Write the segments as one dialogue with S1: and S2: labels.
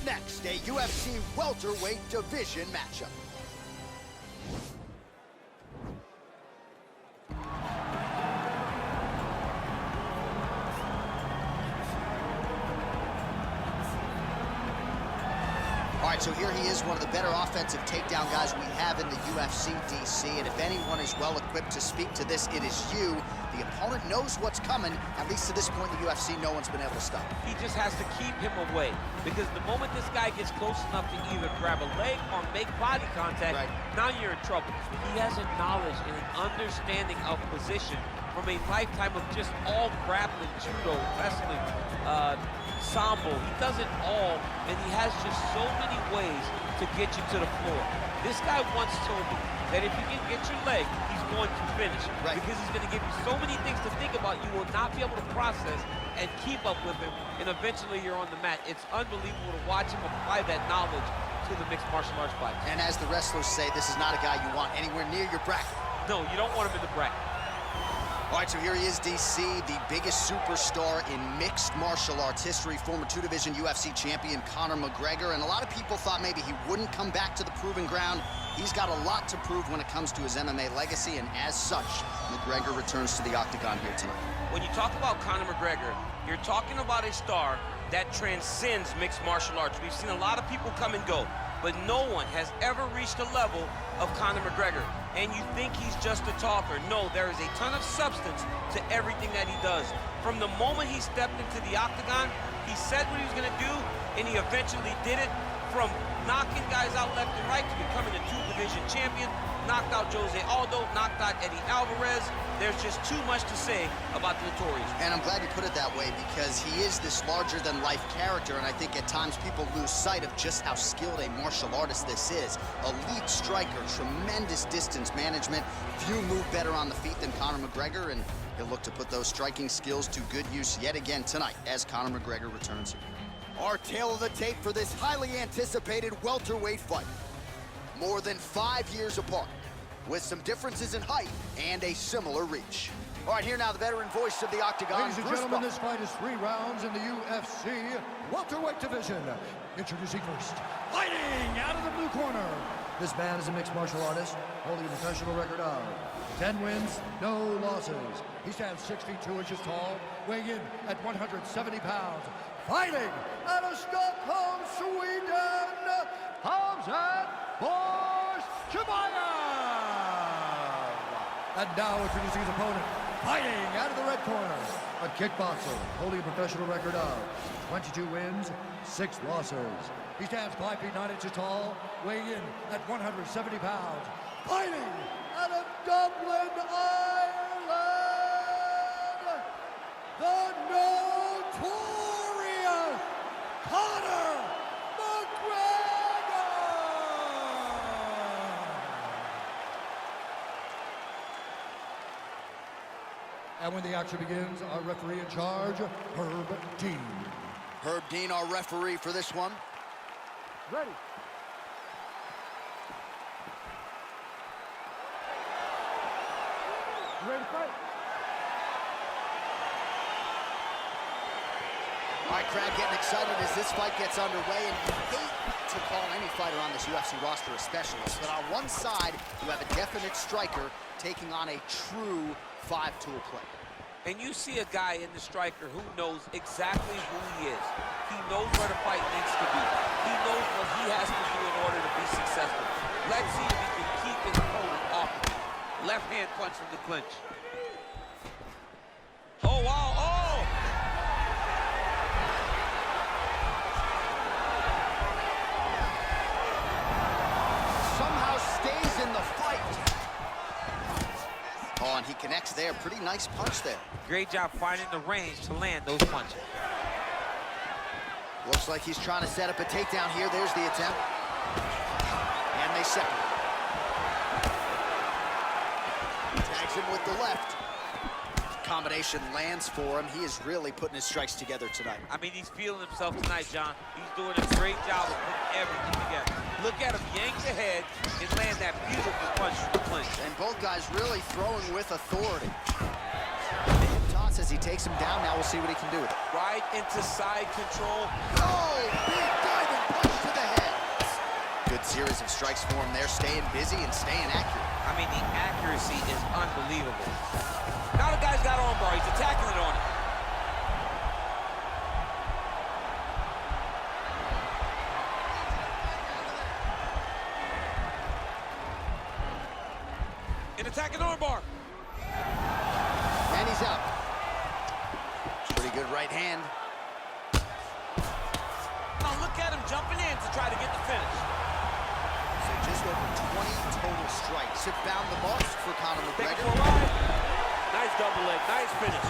S1: next, a UFC welterweight division matchup. All right, so here he is, one of the better offensive takedown guys we have in the UFC, DC. And if anyone is well-equipped to speak to this, it is you. The opponent knows what's coming. At least to this point in the UFC, no one's been able to stop him.
S2: He just has to keep him away, because the moment this guy gets close enough to either grab a leg or make body contact, now you're in trouble. He has a knowledge and an understanding of position from a lifetime of just all grappling, judo, wrestling, sambo. He does it all, and he has just so many ways to get you to the floor. This guy once told me that if you can get your leg, he's going to finish. Because he's going to give you so many things to think about, you will not be able to process and keep up with him, and eventually you're on the mat. It's unbelievable to watch him apply that knowledge to the mixed martial arts fight.
S1: And as the wrestlers say, this is not a guy you want anywhere near your bracket.
S2: No, you don't want him in the bracket.
S1: All right, so here he is, DC, the biggest superstar in mixed martial arts history, former two-division UFC champion Conor McGregor, and a lot of people thought maybe he wouldn't come back to the proving ground. He's got a lot to prove when it comes to his MMA legacy, and as such, McGregor returns to the octagon here tonight.
S2: When you talk about Conor McGregor, you're talking about a star that transcends mixed martial arts. We've seen a lot of people come and go, but no one has ever reached the level of Conor McGregor. And you think he's just a talker. No, there is a ton of substance to everything that he does. From the moment he stepped into the octagon, he said what he was gonna do, and he eventually did it. From knocking guys out left and right to becoming a two-division champion, knocked out Jose Aldo, knocked out Eddie Alvarez. There's just too much to say about the Notorious.
S1: And I'm glad you put it that way, because he is this larger-than-life character, and I think at times people lose sight of just how skilled a martial artist this is. Elite striker, tremendous distance management. Few move better on the feet than Conor McGregor, and he'll look to put those striking skills to good use yet again tonight as Conor McGregor returns here. Our tale of the tape for this highly anticipated welterweight fight. More than 5 years apart, with some differences in height and a similar reach. All right, here now the veteran voice of the octagon.
S3: Ladies and gentlemen, this fight is 3 rounds in the UFC welterweight division. Introducing first, fighting out of the blue corner. This man is a mixed martial artist, holding a professional record of 10 wins, no losses. He stands 6 feet 2 inches tall, weighing in at 170 pounds. Fighting out of Stockholm, Sweden, Hamzat Chimaev. And now introducing his opponent, fighting out of the red corner, a kickboxer holding a professional record of 22 wins, 6 losses. He stands 5 feet 9 inches tall, weighing in at 170 pounds. Fighting out of Dublin, Ireland, the notorious Conor McGregor! And when the action begins, our referee in charge, Herb Dean.
S1: Herb Dean, our referee for this one.
S3: Ready. Ready to fight?
S1: All right, crowd getting excited as this fight gets underway, and you hate to call any fighter on this UFC roster a specialist, but on one side, you have a definite striker taking on a true 5-tool player.
S2: And you see a guy in the striker who knows exactly who he is. He knows where the fight needs to be. He knows what he has to do in order to be successful. Let's see if he can keep his opponent off of him. Left hand punch from the clinch. Oh, wow, oh!
S1: Somehow stays in the fight. Oh, and he connects there. Pretty nice punch there.
S2: Great job finding the range to land those punches.
S1: Looks like he's trying to set up a takedown here. There's the attempt. And they separate. Tags him with the left. Combination lands for him. He is really putting his strikes together tonight.
S2: I mean, he's feeling himself tonight, John. He's doing a great job of putting everything together. Look at him yank the head and land that beautiful punch from the clinch.
S1: And both guys really throwing with authority. Toss as he takes him down. Now we'll see what he can do with it.
S2: Right into side control.
S1: Oh, big diving punch. Good series of strikes for him there, staying busy and staying accurate.
S2: I mean, the accuracy is unbelievable. Now the guy's got armbar. He's attacking it on him. An attacking armbar.
S1: And he's out. Pretty good right hand.
S2: Now look at him jumping in to try to get the finish.
S1: So just over 20 total strikes have found the marks for Conor
S2: Take it
S1: McGregor.
S2: for a ride. Nice double leg, nice finish.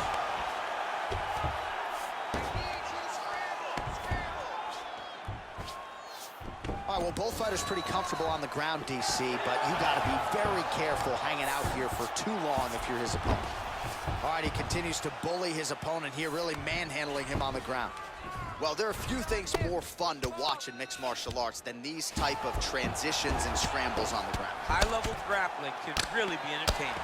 S1: All right, well, both fighters pretty comfortable on the ground, DC, but you got to be very careful hanging out here for too long if you're his opponent. All right, he continues to bully his opponent here, really manhandling him on the ground. Well, there are few things more fun to watch in mixed martial arts than these type of transitions and scrambles on the ground.
S2: High-level grappling can really be entertaining.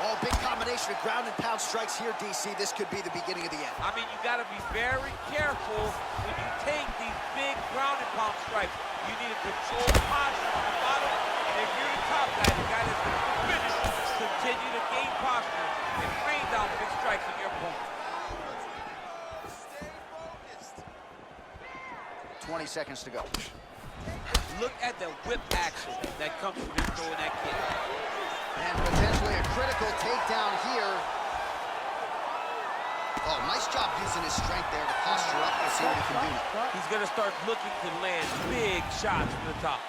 S1: Oh, big combination of ground and pound strikes here, DC. This could be the beginning of the end.
S2: I mean, you got to be very careful when you take these big ground and pound strikes. You need a controlled posture on the bottom. And if you're the top guy, the guy that's going to finish, continue to gain posture and rain down big strikes on your opponent.
S1: 20 seconds to go.
S2: Look at the whip action that comes from him throwing that kick.
S1: And potentially a critical takedown here. Oh, nice job using his strength there to posture up and see what he can do.
S2: He's going to start looking to land big shots from the top.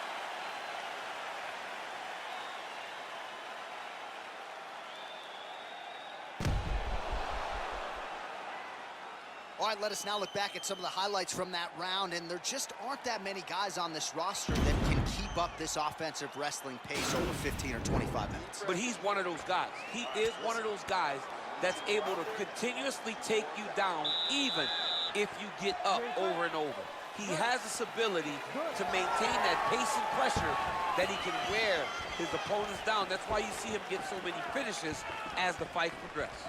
S1: All right, let us now look back at some of the highlights from that round, and there just aren't that many guys on this roster that can keep up this offensive wrestling pace over 15 or 25 minutes.
S2: But he's one of those guys. He is one of those guys that's able to continuously take you down even if you get up over and over. He has this ability to maintain that pace and pressure that he can wear his opponents down. That's why you see him get so many finishes as the fight progresses.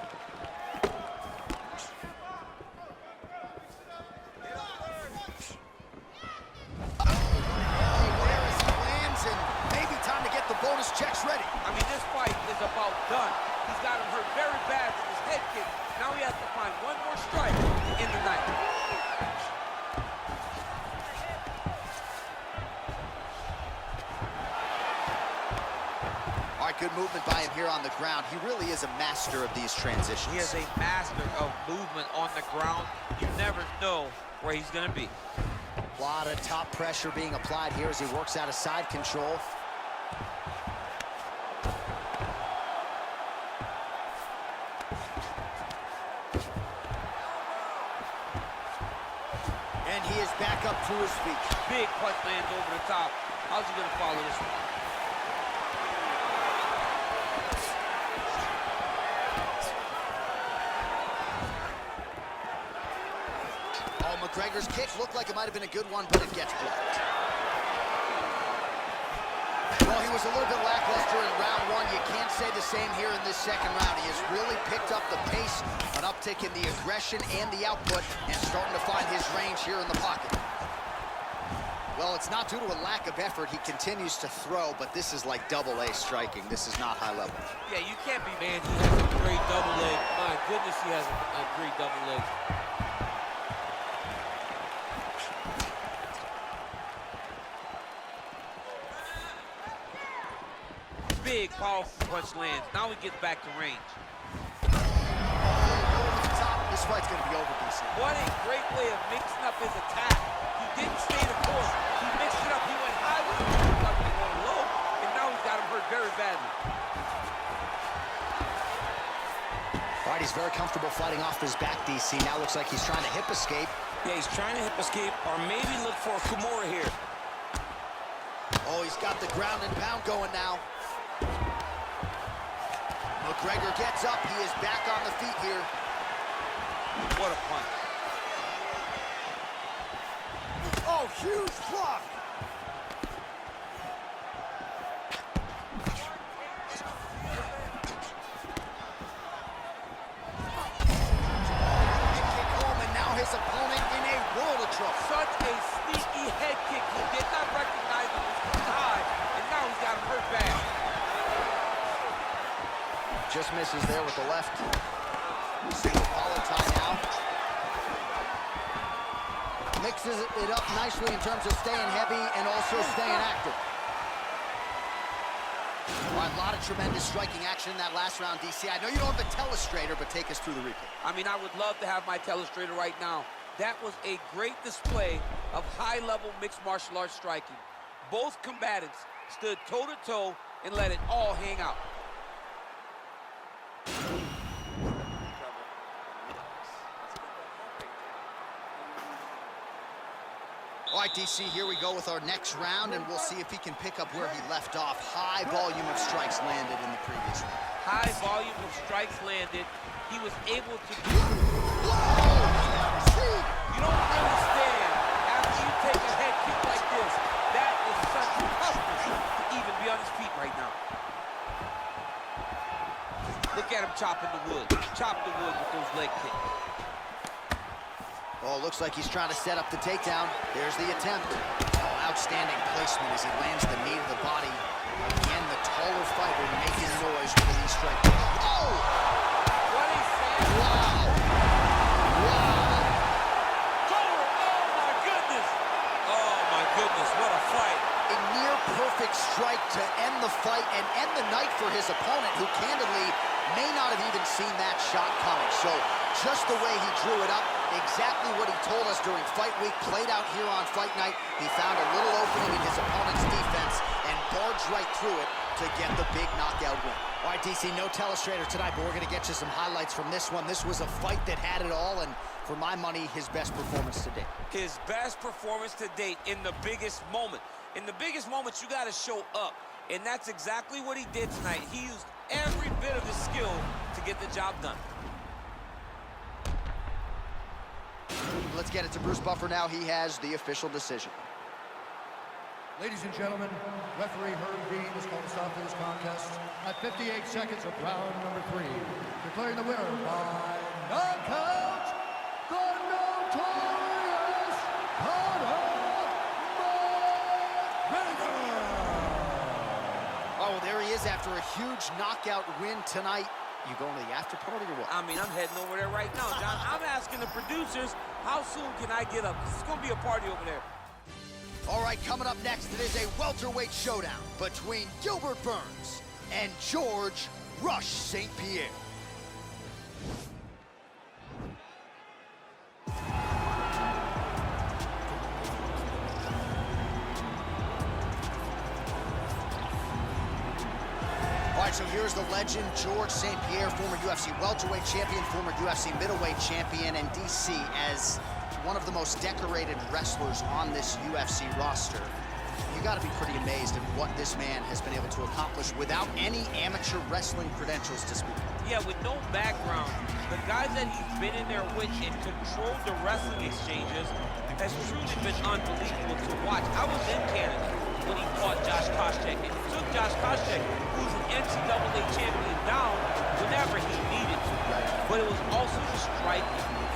S1: Bonus checks ready.
S2: I mean, this fight is about done. He's got him hurt very bad with his head kick. Now he has to find one more strike in the night.
S1: All right, good movement by him here on the ground. He really is a master of these transitions.
S2: He is a master of movement on the ground. You never know where he's going to be.
S1: A lot of top pressure being applied here as he works out of side control. And he is back up to his feet.
S2: Big punch lands over the top. How's he going to follow this one?
S1: Oh, McGregor's kick looked like it might have been a good one, but it gets blocked. Well, he was a little bit lackluster in round one. You can't say the same here in this second round. He has really picked up the pace, an uptick in the aggression and the output, and starting to find his range here in the pocket. Well, it's not due to a lack of effort. He continues to throw, but this is like double-A striking. This is not high level.
S2: Yeah, you can't be, man. He has a great double leg. My goodness, he has a great double leg. Big, powerful punch lands. Now he gets back to range.
S1: This fight's going to be over, DC.
S2: What a great way of mixing up his attack. He didn't stay the course. He mixed it up. He went high with it, going low, and now he's got him hurt very badly.
S1: All right, he's very comfortable fighting off his back, DC. Now looks like he's trying to hip escape.
S4: Yeah, he's trying to hip escape or maybe look for a Kimura here.
S1: Oh, he's got the ground and pound going now. McGregor gets up. He is back on the feet here.
S2: What a punch.
S1: Oh, huge block. Kick home, and now his opponent in a world of trouble.
S2: Such a sneaky head kick. He did not recognize it was
S1: Just misses there with the left. Single collar tie now. Mixes it up nicely in terms of staying heavy and also staying active. All right, a lot of tremendous striking action in that last round, DC. I know you don't have a telestrator, but take us through the replay.
S2: I mean, I would love to have my telestrator right now. That was a great display of high-level mixed martial arts striking. Both combatants stood toe-to-toe and let it all hang out.
S1: All right, DC, here we go with our next round, and we'll see if he can pick up where he left off. High volume of strikes landed in the previous round.
S2: High volume of strikes landed. He was able to do...
S1: Whoa!
S2: You don't understand after you take a head kick like this. That is such toughness to even be on his feet right now. Look at him chopping the wood. Chop the wood with those leg kicks.
S1: Oh, looks like he's trying to set up the takedown. There's the attempt. Oh, outstanding placement as he lands the knee to the body. Again, the taller fighter making noise with these strikes. Oh!
S2: What he said?
S1: Wow! Wow!
S2: Taller! Oh, my goodness! Oh, my goodness, what a fight.
S1: A near-perfect strike to end the fight and end the night for his opponent, who candidly may not have even seen that shot coming. So, just the way he drew it up, exactly what he told us during fight week, played out here on fight night. He found a little opening in his opponent's defense and barged right through it to get the big knockout win. All right, DC, no telestrator tonight, but we're going to get you some highlights from this one. This was a fight that had it all, and for my money, his best performance to date.
S2: His best performance to date in the biggest moment. In the biggest moments, you got to show up, and that's exactly what he did tonight. He used every bit of his skill to get the job done.
S1: Let's get it to Bruce Buffer now. He has the official decision.
S3: Ladies and gentlemen, referee Herb Dean has called a stop to this contest at 58 seconds of round number 3, declaring the winner by knockout, the notorious Conor McGregor.
S1: Oh, there he is after a huge knockout win tonight. You going to the after party or what?
S2: I mean, I'm heading over there right now, John. I'm asking the producers, how soon can I get up? It's going to be a party over there.
S1: All right, coming up next, it is a welterweight showdown between Gilbert Burns and George Rush St-Pierre. All right, so here's the legend, George St-Pierre, former UFC welterweight champion, former UFC middleweight champion, and DC as one of the most decorated wrestlers on this UFC roster. You got to be pretty amazed at what this man has been able to accomplish without any amateur wrestling credentials to speak of.
S2: Yeah, with no background, the guys that he's been in there with and controlled the wrestling exchanges has truly been unbelievable to watch. I was in Canada when he fought Josh Koscheck, and he took Josh Koscheck, who's an NCAA champion, down whenever he needed to. But it was also the striking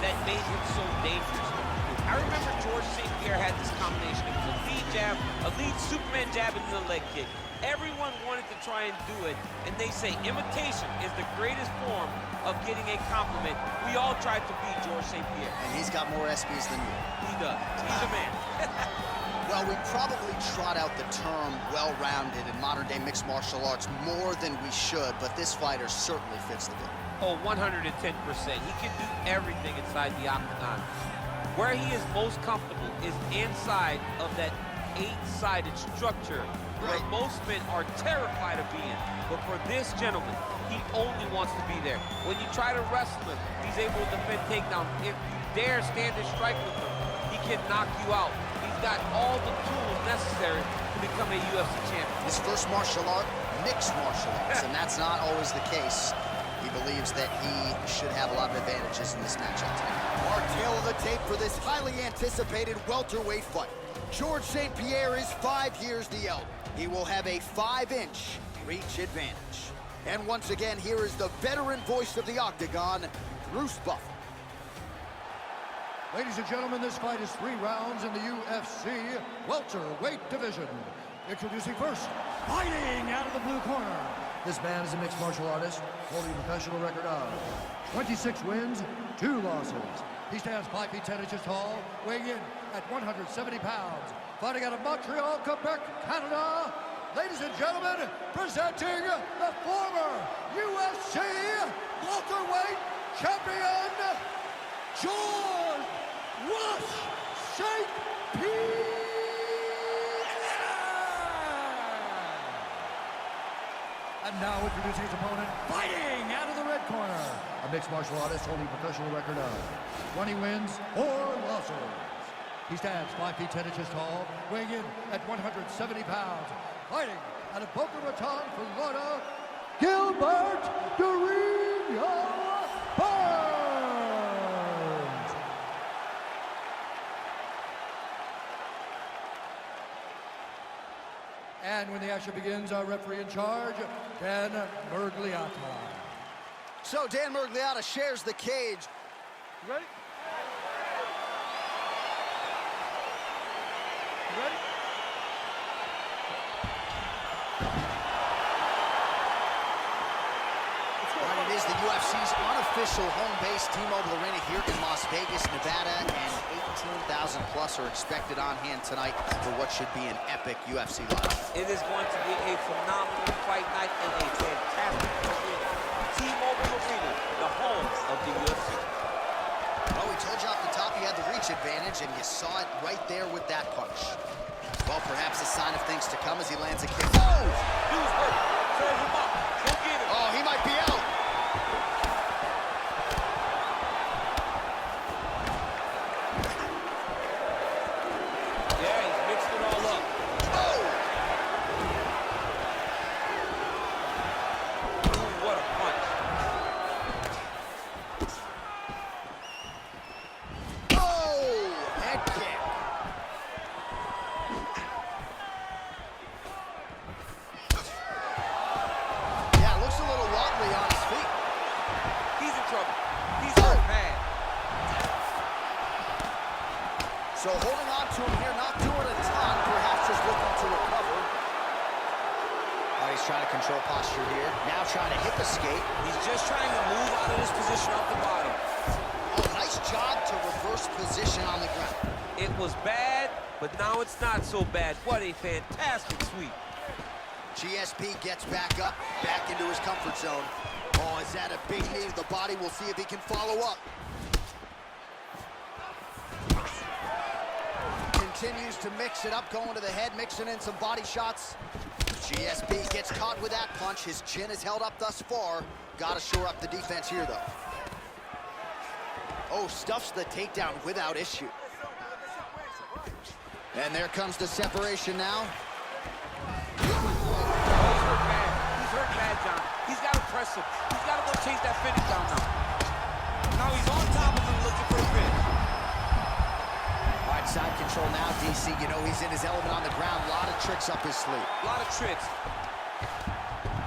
S2: that made him so dangerous. I remember George St-Pierre had this combination. It was a lead jab, a lead Superman jab, and then a leg kick. Everyone wanted to try and do it, and they say imitation is the greatest form of getting a compliment. We all tried to beat George St-Pierre.
S1: And he's got more SBs than you.
S2: He does. He's a man.
S1: Well, we probably trot out the term well-rounded in modern-day mixed martial arts more than we should, but this fighter certainly fits the bill.
S2: Oh, 110%. He can do everything inside the octagon. Where he is most comfortable is inside of that 8-sided structure where most men are terrified of being. But for this gentleman, he only wants to be there. When you try to wrestle him, he's able to defend takedown. If you dare stand and strike with him, he can knock you out. He's got all the tools necessary to become a UFC champion.
S1: His first martial art, mixed martial arts, and that's not always the case. He believes that he should have a lot of advantages in this matchup tonight. Our tail of the tape for this highly anticipated welterweight fight. George St-Pierre is 5 years the elder. He will have a 5-inch reach advantage. And once again, here is the veteran voice of the octagon, Bruce Buffer.
S3: Ladies and gentlemen, this fight is 3 rounds in the UFC welterweight division. Introducing first, fighting out of the blue corner, This man is a mixed martial artist, holding a professional record of 26 wins, 2 losses. He stands 5 feet 10 inches tall, weighing in at 170 pounds. Fighting out of Montreal, Quebec, Canada, ladies and gentlemen, presenting the former UFC welterweight champion, George Rush St-pierre. And now introducing his opponent, fighting out of the red corner, a mixed martial artist holding a professional record of 20 wins, 4 losses. He stands 5 feet 10 inches tall, weighing in at 170 pounds, fighting out of Boca Raton, Florida, Gilbert Durinho Burns. And when the action begins, our referee in charge, Dan Murgliata.
S1: So Dan Murgliata shares the cage.
S3: You ready? You ready?
S1: Right, it is the UFC's unofficial home base, T-Mobile Arena here in Las Vegas, Nevada, and 18,000 plus are expected on hand tonight for what should be an epic UFC live.
S2: It is going to be a phenomenal fight night and a fantastic arena. T-Mobile Arena, the home of the UFC.
S1: Well, we told you off the top he had the reach advantage, and you saw it right there with that punch. Well, perhaps a sign of things to come as he lands a kick. Oh!
S2: Dude's hurt. Serve him up. Go get him.
S1: Oh, he might be out.
S2: Yeah, he's mixed it all up.
S1: Oh!
S2: Ooh, what a punch.
S1: Oh! Head kick. Yeah, looks a little wobbly on his feet.
S2: He's in trouble. He's hurt bad.
S1: So holding on to him here, not doing a ton, perhaps just looking to recover. Oh, he's trying to control posture here. Now trying to hip escape.
S4: He's just trying to move out of this position off the bottom.
S1: Oh, nice job to reverse position on the ground.
S2: It was bad, but now it's not so bad. What a fantastic sweep.
S1: GSP gets back up, back into his comfort zone. Oh, is that a big knee to the body? We'll see if he can follow up. Continues to mix it up, going to the head, mixing in some body shots. GSP gets caught with that punch. His chin is held up thus far. Got to shore up the defense here, though. Oh, stuffs the takedown without issue. And there comes the separation now.
S2: He's hurt bad, John. He's got to press him. He's got to go chase that finish down now. Now he's on top of him looking for a finish.
S1: All right, side control now, DC. You know he's in his element on the ground. A lot of tricks up his sleeve.
S2: A lot of tricks.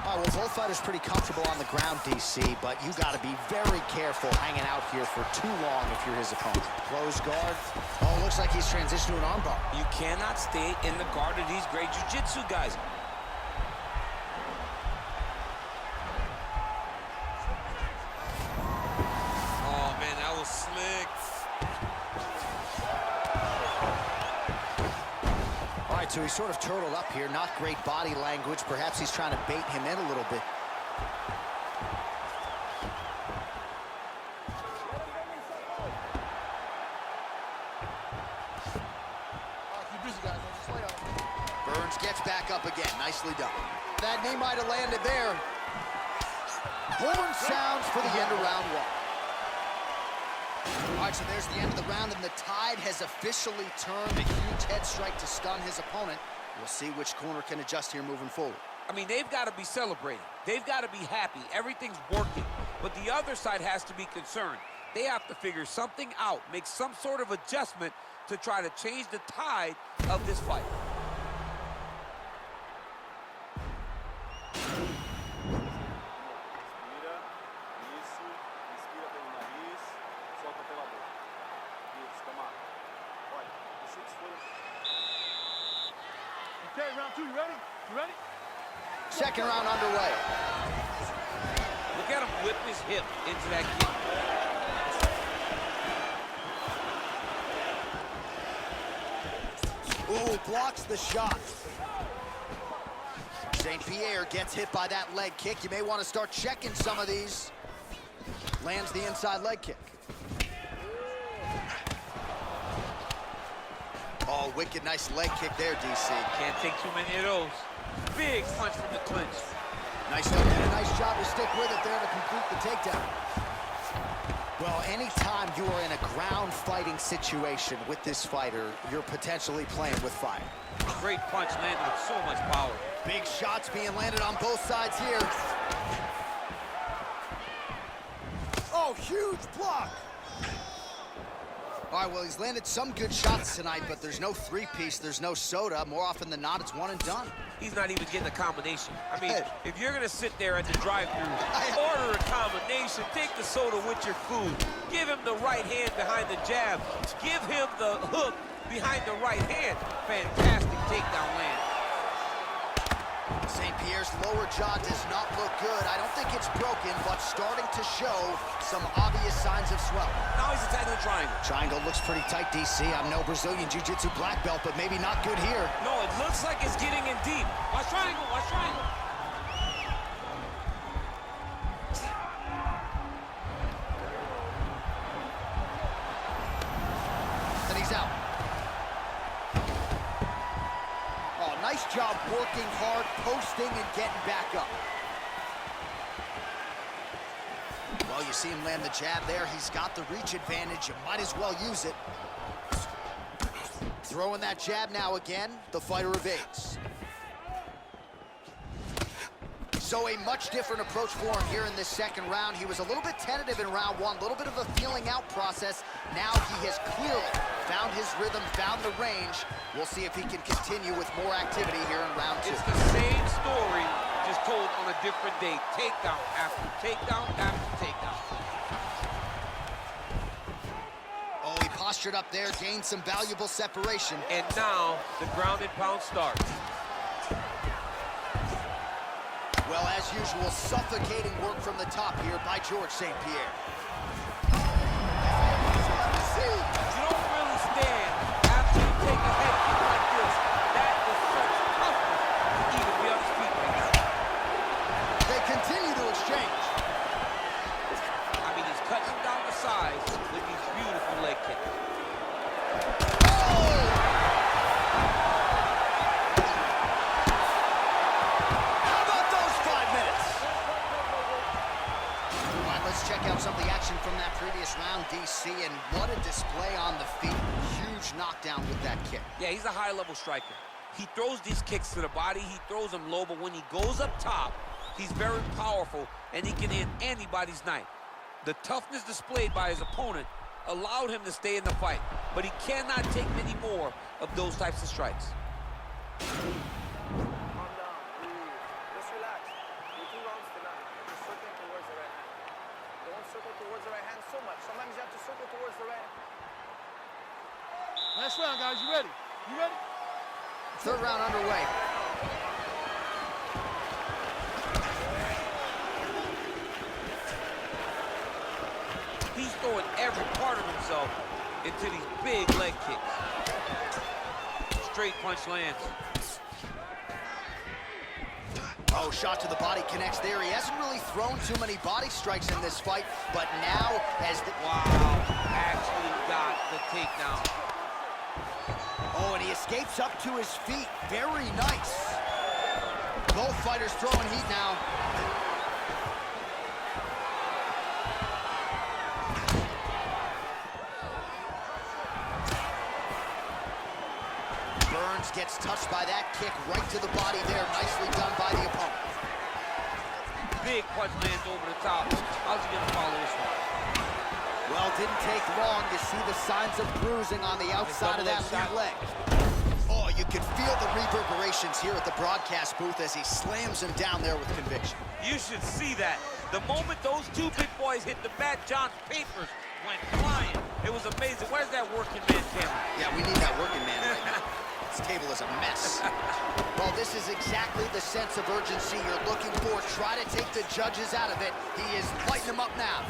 S1: All right, well, both fighters pretty comfortable on the ground, DC, but you got to be very careful hanging out here for too long if you're his opponent. Close guard. Oh, looks like he's transitioned to an armbar.
S4: You cannot stay in the guard of these great jiu-jitsu guys. Oh, man, that was slick.
S1: All right, so he's sort of turtled up here. Not great body language. Perhaps he's trying to bait him in a little bit. Burns gets back up again. Nicely done. That knee might have landed there. Horn sounds for the end of round 1. All right, so there's the end of the round, and the tide has officially turned. A huge head strike to stun his opponent. We'll see which corner can adjust here moving forward.
S2: I mean, they've got to be celebrating. They've got to be happy. Everything's working. But the other side has to be concerned. They have to figure something out, make some sort of adjustment to try to change the tide of this fight.
S3: Okay, round 2, you ready? You ready?
S1: second round underway.
S2: Look at him whip his hip into that kick.
S1: Ooh, blocks the shot. St-Pierre gets hit by that leg kick. You may want to start checking some of these. Lands the inside leg kick. Oh, wicked nice leg kick there, DC.
S2: Can't take too many of those. Big punch from the clinch.
S1: Nice did a nice job to stick with it there to complete the takedown. Well, anytime you are in a ground fighting situation with this fighter, you're potentially playing with fire.
S2: Great punch landed with so much power.
S1: Big shots being landed on both sides here. Oh, huge block. All right, well, he's landed some good shots tonight, but there's no three-piece, there's no soda. More often than not, it's one and done.
S2: He's not even getting a combination. I mean, if you're gonna sit there at the drive-thru, order a combination, take the soda with your food, give him the right hand behind the jab, give him the hook behind the right hand. Fantastic takedown land.
S1: St-Pierre's lower jaw does not look good. I don't think it's broken, but starting to show some obvious signs of swelling.
S2: Now he's attacking the triangle.
S1: Triangle looks pretty tight, DC. I'm no Brazilian Jiu-Jitsu black belt, but maybe not good here.
S2: No, it looks like it's getting in deep. Watch triangle, watch triangle.
S1: And he's out. Nice job working hard, posting, and getting back up. Well, you see him land the jab there. He's got the reach advantage. You might as well use it. Throwing that jab now again. The fighter evades. So a much different approach for him here in this second round. He was a little bit tentative in round one, a little bit of a feeling out process. Now he has clearly found his rhythm, found the range. We'll see if he can continue with more activity here in round two.
S2: It's the same story, just told on a different day. Takedown after takedown after takedown.
S1: Oh, he postured up there, gained some valuable separation.
S2: And now the ground and pound starts.
S1: Well, as usual, suffocating work from the top here by George St-Pierre.
S2: You don't really stand after you take a head kick like this. That is such toughness to even be on his feet right now.
S1: They continue to exchange.
S2: I mean, he's cutting him down to size with these beautiful leg kicks. Check out some of the action from that previous round, DC, and what a display on the feet. Huge knockdown with that kick. Yeah, he's a high-level striker. He throws these kicks to the body, he throws them low, but when he goes up top, he's very powerful, and he can end anybody's night. The toughness displayed by his opponent allowed him to stay in the fight, but he cannot take many more of those types of strikes.
S3: Last round, guys. You ready? You ready?
S1: Third round underway.
S2: He's throwing every part of himself into these big leg kicks. Straight punch lands.
S1: Oh, shot to the body connects there. He hasn't really thrown too many body strikes in this fight, but now as the...
S2: Wow, actually got the takedown.
S1: Oh, and he escapes up to his feet. Very nice. Both fighters throwing heat now. Burns gets touched by that kick right to the body there. Nicely done by the opponent.
S2: Big punch lands over the top. How's he gonna follow this one?
S1: Well, didn't take long to see the signs of bruising on the outside of that lead leg. Oh, you can feel the reverberations here at the broadcast booth as he slams him down there with conviction.
S2: You should see that. The moment those two big boys hit the mat, John's papers went flying. It was amazing. Where's that working man camera?
S1: Yeah, we need that working man right now. This table is a mess. Well, this is exactly the sense of urgency you're looking for. Try to take the judges out of it. He is lighting them up now.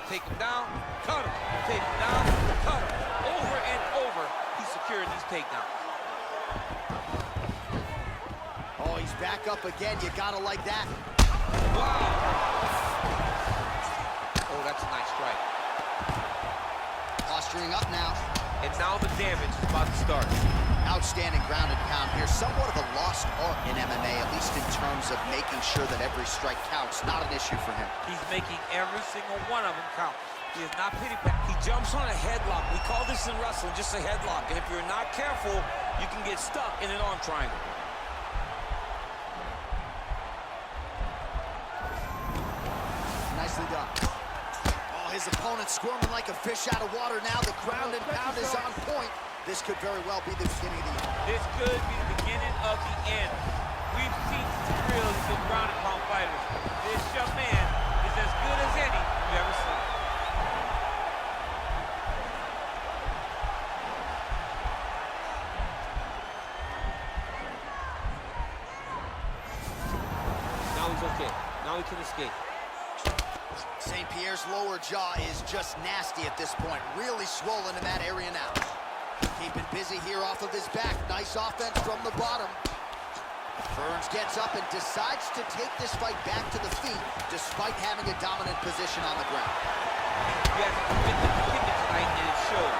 S2: Take him down, cut him. Take him down, cut him. Over and over, he's securing these takedowns.
S1: Oh, he's back up again. You gotta like that.
S2: Wow. Oh, that's a nice strike.
S1: Posturing up now.
S2: And now the damage is about to start.
S1: Outstanding ground and pound here. Somewhat of a lost art in MMA, at least in terms of making sure that every strike counts. Not an issue for him.
S2: He's making every single one of them count. He is not pity-pat.
S4: He jumps on a headlock. We call this in wrestling just a headlock. And if you're not careful, you can get stuck in an arm triangle.
S1: Nicely done. Oh, his opponent squirming like a fish out of water now. The ground and pound is on point. This could very well be the beginning of the end.
S2: This could be the beginning of the end. We've seen some really good ground and pound fighters. This young man is as good as any you've ever seen. Now he's okay. Now he can escape.
S1: St-Pierre's lower jaw is just nasty at this point. Really swollen in that area now. Keeping busy here off of his back. Nice offense from the bottom. Burns gets up and decides to take this fight back to the feet despite having a dominant position on the ground.
S2: He has a commitment to kicking tonight, and it shows.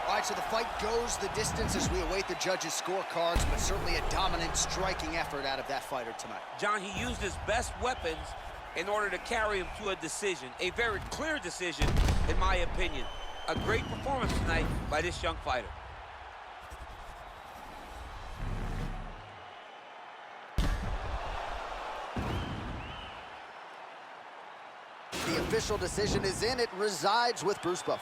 S1: All right, so the fight goes the distance as we await the judges' scorecards, but certainly a dominant striking effort out of that fighter tonight.
S2: John, he used his best weapons in order to carry him to a decision. A very clear decision, in my opinion. A great performance tonight by this young fighter.
S1: The official decision is in. It resides with Bruce Buffer.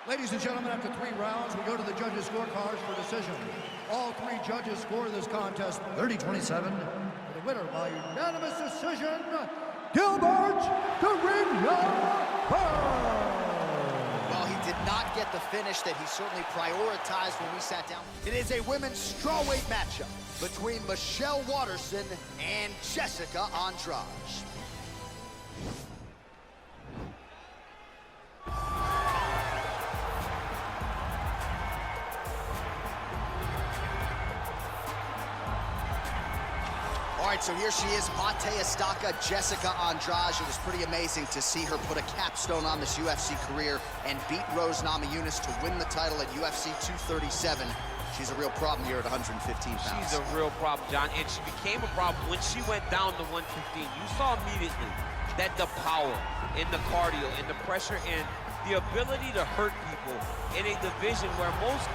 S3: Ladies and gentlemen, after 3 rounds, we go to the judges' scorecards for decision. All 3 judges score this contest 30-27. For the winner by unanimous decision, Gilbert the
S1: Well, he did not get the finish that he certainly prioritized when we sat down. It is a women's strawweight matchup between Michelle Waterson and Jessica Andrade. All right, so here she is, Mate Estaca, Jessica Andrade. It was pretty amazing to see her put a capstone on this UFC career and beat Rose Namajunas to win the title at UFC 237. She's a real problem here at 115 pounds.
S2: She's a real problem, John, and she became a problem when she went down to 115. You saw immediately that the power and the cardio and the pressure and the ability to hurt people in a division where most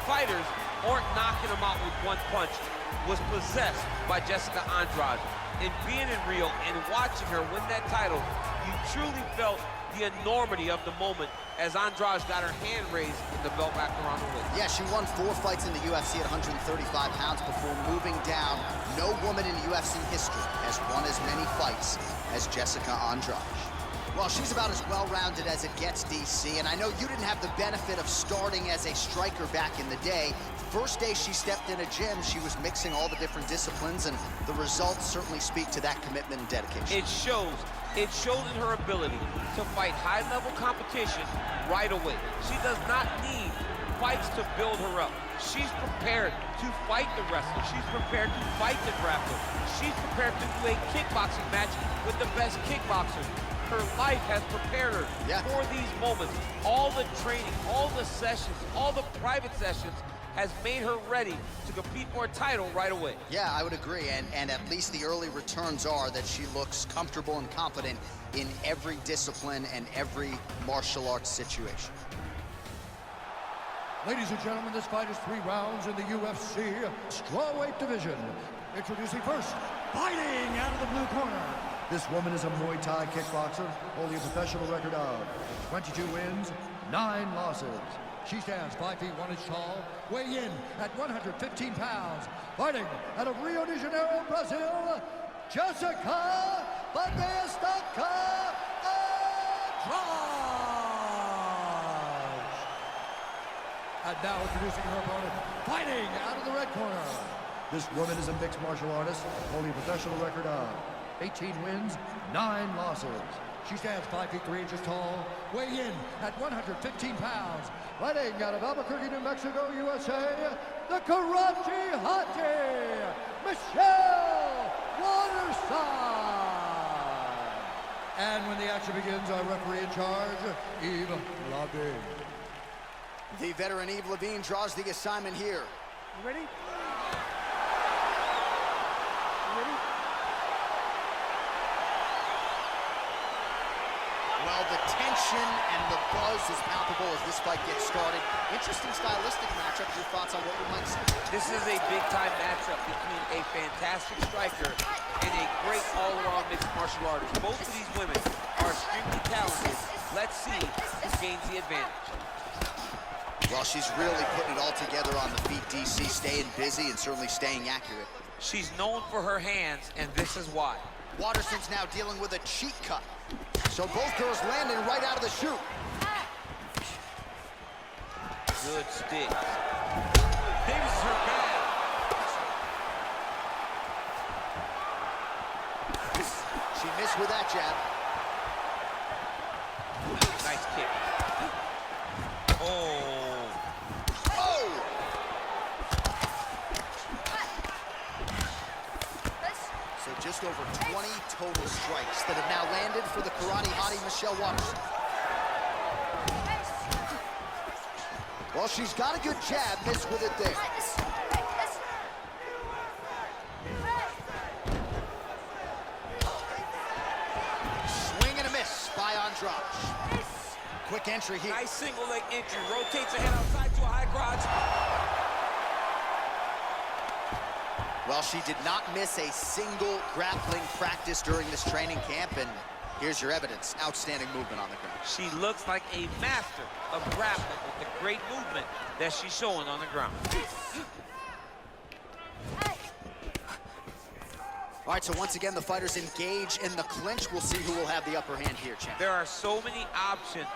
S2: fighters aren't knocking them out with one punch was possessed by Jessica Andrade. And being in Rio and watching her win that title, you truly felt the enormity of the moment as Andrade got her hand raised and the belt back around her waist.
S1: Yeah, she won 4 fights in the UFC at 135 pounds before moving down. No woman in UFC history has won as many fights as Jessica Andrade. Well, she's about as well-rounded as it gets, DC, and I know you didn't have the benefit of starting as a striker back in the day. First day she stepped in a gym, she was mixing all the different disciplines, and the results certainly speak to that commitment and dedication.
S2: It shows. It shows in her ability to fight high-level competition right away. She does not need fights to build her up. She's prepared to fight the wrestler. She's prepared to fight the grappler. She's prepared to do a kickboxing match with the best kickboxers. Her life has prepared her for these moments. All the training, all the sessions, all the private sessions has made her ready to compete for a title right away.
S1: Yeah, I would agree, and at least the early returns are that she looks comfortable and confident in every discipline and every martial arts situation.
S3: Ladies and gentlemen, this fight is 3 rounds in the UFC strawweight division. Introducing first, fighting out of the blue corner. This woman is a Muay Thai kickboxer, holding a professional record of 22 wins, 9 losses. She stands 5 feet 1 inch tall, weighing in at 115 pounds, fighting out of Rio de Janeiro, Brazil, Jessica And now introducing her opponent, fighting out of the red corner. This woman is a mixed martial artist, holding a professional record of 18 wins, 9 losses. She stands 5 feet 3 inches tall, weighing in at 115 pounds. Fighting out of Albuquerque, New Mexico, USA, the Karate Hottie, Michelle Waterside. And when the action begins, our referee in charge, Yves Labine.
S1: The veteran Yves Labine draws the assignment here.
S5: You ready?
S1: Well, the tension and the buzz is palpable as this fight gets started. Interesting stylistic matchup. Your thoughts on what we might see?
S2: This is a big-time matchup between a fantastic striker and a great all-around mixed martial artist. Both of these women are extremely talented. Let's see who gains the advantage.
S1: Well, she's really putting it all together on the feet, DC, staying busy and certainly staying accurate.
S2: She's known for her hands, and this is why.
S1: Waterson's now dealing with a cheek cut. So both girls landing right out of the chute.
S2: Good stick. Davis is her bag.
S1: She missed with that jab.
S2: Nice kick. Oh.
S1: So just over 20 total strikes that have now landed for the Karate Hottie, Michelle Waterson. Well, she's got a good jab, missed with it there. Swing and a miss by Andrade. Quick entry here.
S4: Nice single leg entry. Rotates her head outside to a high crotch.
S1: Well, she did not miss a single grappling practice during this training camp, and here's your evidence. Outstanding movement on the ground.
S2: She looks like a master of grappling with the great movement that she's showing on the ground.
S1: All right, so once again, the fighters engage in the clinch. We'll see who will have the upper hand here, champ.
S2: There are so many options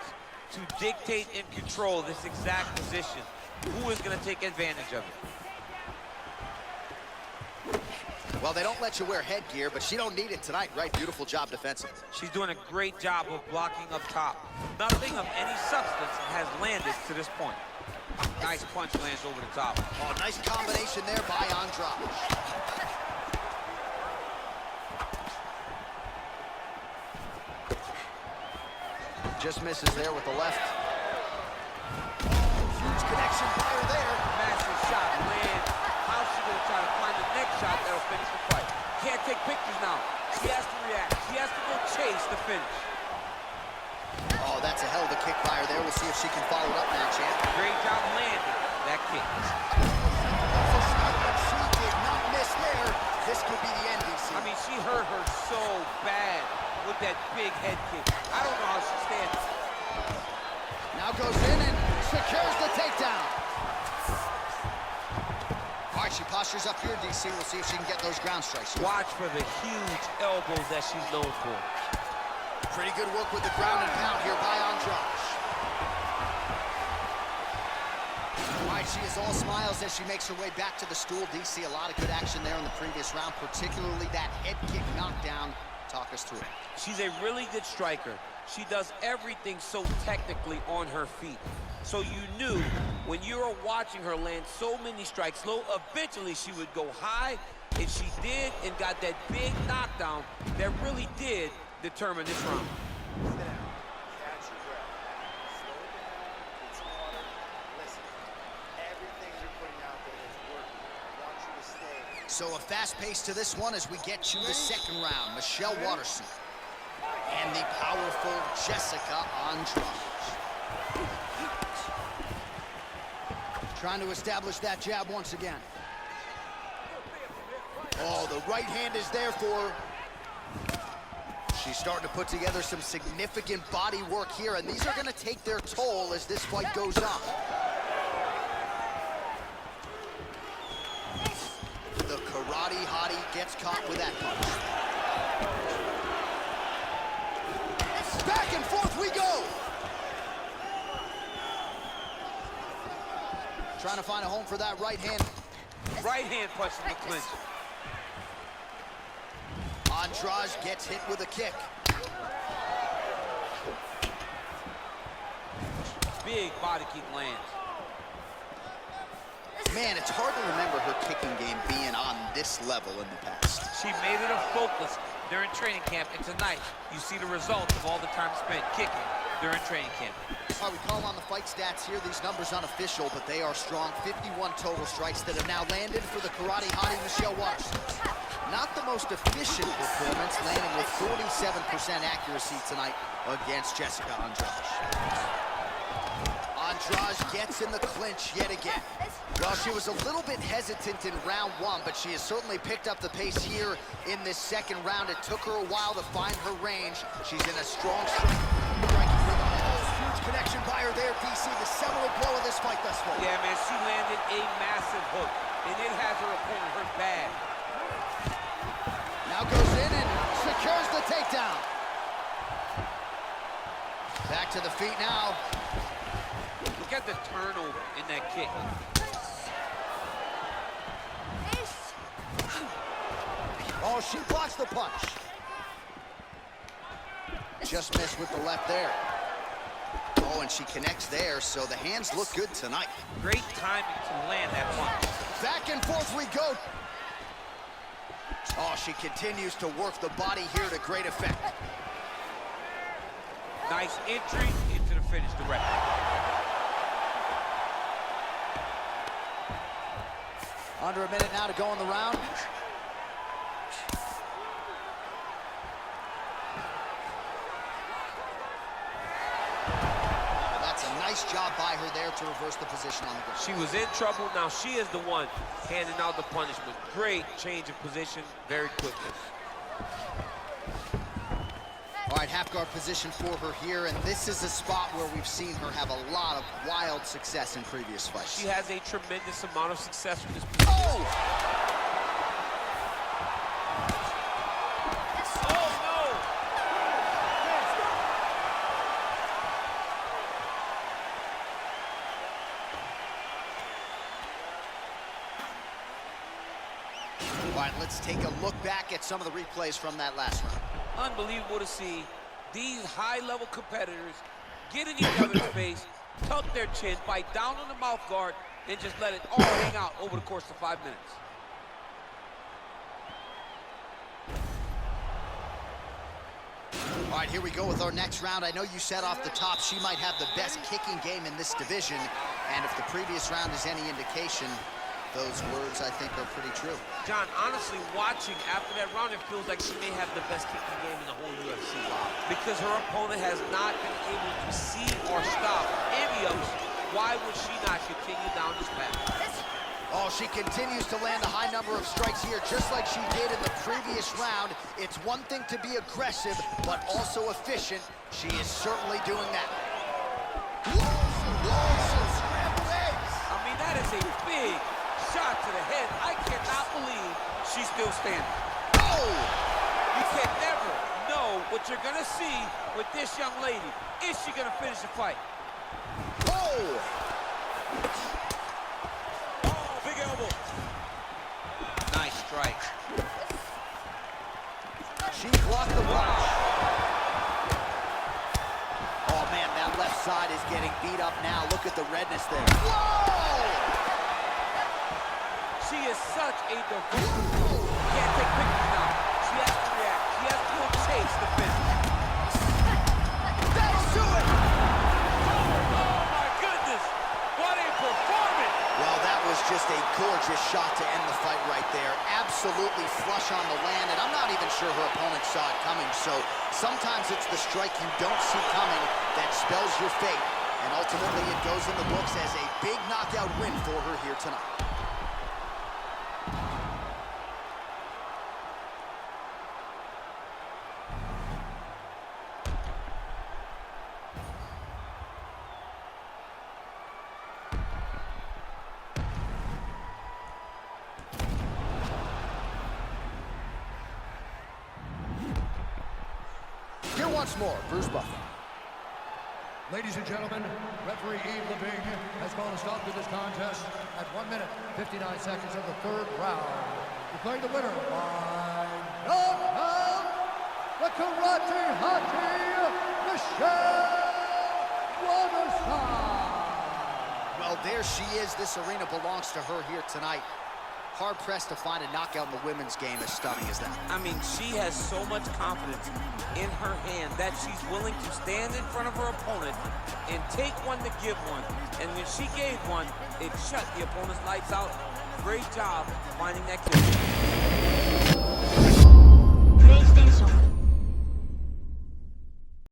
S2: to dictate and control this exact position. Who is going to take advantage of it?
S1: Well, they don't let you wear headgear, but she don't need it tonight, right? Beautiful job defensively.
S2: She's doing a great job of blocking up top. Nothing of any substance has landed to this point. Nice punch lands over the top.
S1: Oh, nice combination there by Andrade. Just misses there with the left. Huge connection fire there.
S2: Massive shot lands. How's she going to try to find the next shot that'll finish the fight? Can't take pictures now. She has to react. She has to go chase the finish.
S1: Oh, that's a hell of a kick fire there. We'll see if she can follow it up now, champ.
S2: Great job landing that kick.
S1: She did not miss there. This could be the end, DC.
S2: I mean, she hurt her so bad with that big head kick. I don't know how she stands.
S1: Now goes in and secures the takedown. All right, she postures up here, DC. We'll see if she can get those ground strikes.
S2: Watch for the huge elbows that she's known for.
S1: Pretty good work with the ground and pound here by Andrade. All right, she is all smiles as she makes her way back to the stool. DC, a lot of good action there in the previous round, particularly that head kick knockdown. Talk us through it.
S2: She's a really good striker. She does everything so technically on her feet. So you knew when you were watching her land so many strikes low, eventually she would go high, and she did, and got that big knockdown that really did determine this round.
S5: Sit down. Catch your breath. Slow it down. Get some water. Listen. Everything you're putting out there is working. I want you to stay.
S1: So a fast pace to this one as we get to the second round. Michelle Waterson and the powerful Jessica Andrade. Trying to establish that jab once again. Oh, the right hand is there for her. She's starting to put together some significant body work here, and these are going to take their toll as this fight goes on. The Karate Hottie gets caught with that punch. Trying to find a home for that right hand.
S2: Right hand punch in the clinch.
S1: Andrade gets hit with a kick.
S2: Big body kick lands.
S1: Man, it's hard to remember her kicking game being on this level in the past.
S2: She made it a focus during training camp, and tonight you see the results of all the time spent kicking during training camp.
S1: All right, we call on the fight stats here. These numbers unofficial, but they are strong. 51 total strikes that have now landed for the karate hottie Michelle Waterson. Not the most efficient performance, landing with 47% accuracy tonight against Jessica Andrade. Andrade gets in the clinch yet again. Well, she was a little bit hesitant in round one, but she has certainly picked up the pace here in this second round. It took her a while to find her range. She's in a strong strike. Huge connection by her there, DC. The seminal blow of this fight thus far.
S2: Yeah, man, she landed a massive hook, and it has her opponent hurt bad.
S1: Now goes in and secures the takedown. Back to the feet now.
S2: Look at the turnover in that kick.
S1: Oh, she blocks the punch. Just missed with the left there. Oh, and she connects there, so the hands look good tonight.
S2: Great timing to land that punch.
S1: Back and forth we go. Oh, she continues to work the body here to great effect.
S2: Nice entry into the finish directly.
S1: Under a minute now to go in the round. That's a nice job by her there to reverse the position on the ground.
S2: She was in trouble. Now she is the one handing out the punishment. Great change of position very quickly.
S1: All right, half guard position for her here, and this is a spot where we've seen her have a lot of wild success in previous fights.
S2: She has a tremendous amount of success with this position.
S1: Oh! All right, let's take a look back at some of the replays from that last round.
S2: Unbelievable to see these high-level competitors get in each other's face, tuck their chin, bite down on the mouth guard, and just let it all hang out over the course of 5 minutes.
S1: All right, here we go with our next round. I know you said off the top she might have the best kicking game in this division, and if the previous round is any indication, those words, I think, are pretty true.
S2: John, honestly, watching after that round, it feels like she may have the best kicking game in the whole UFC. Because her opponent has not been able to see or stop any of us. Why would she not continue down this path?
S1: Oh, she continues to land a high number of strikes here, just like she did in the previous round. It's one thing to be aggressive, but also efficient. She is certainly doing that. Scrambled eggs.
S2: I mean, that is a big shot to the head. I cannot believe she's still standing.
S1: Oh!
S2: You can never know what you're going to see with this young lady. Is she going to finish the fight?
S1: Oh!
S2: Oh, big elbow. Nice strike.
S1: She blocked the punch. Oh, man, that left side is getting beat up now. Look at the redness there. Whoa!
S2: She is such a diverse. Can't take pictures now. She has to react. She has to chase the finish.
S1: That'll do it!
S2: Oh, my goodness. What a performance.
S1: Well, that was just a gorgeous shot to end the fight right there. Absolutely flush on the land, and I'm not even sure her opponent saw it coming. So sometimes it's the strike you don't see coming that spells your fate. And ultimately, it goes in the books as a big knockout win for her here tonight. Here once more, Bruce Buffer.
S3: Ladies and gentlemen, referee Yves Levine has called a stop to this contest at 1 minute, 59 seconds of the third round. Declaring the winner by knockout, the Karate Hottie, Michelle Waterside.
S1: Well, there she is. This arena belongs to her here tonight. Hard-pressed to find a knockout in the women's game as stunning as that.
S4: I mean, she has so much confidence in her hand that she's willing to stand in front of her opponent and take one to give one. And when she gave one, it shut the opponent's lights out. Great job finding that kill.
S6: PlayStation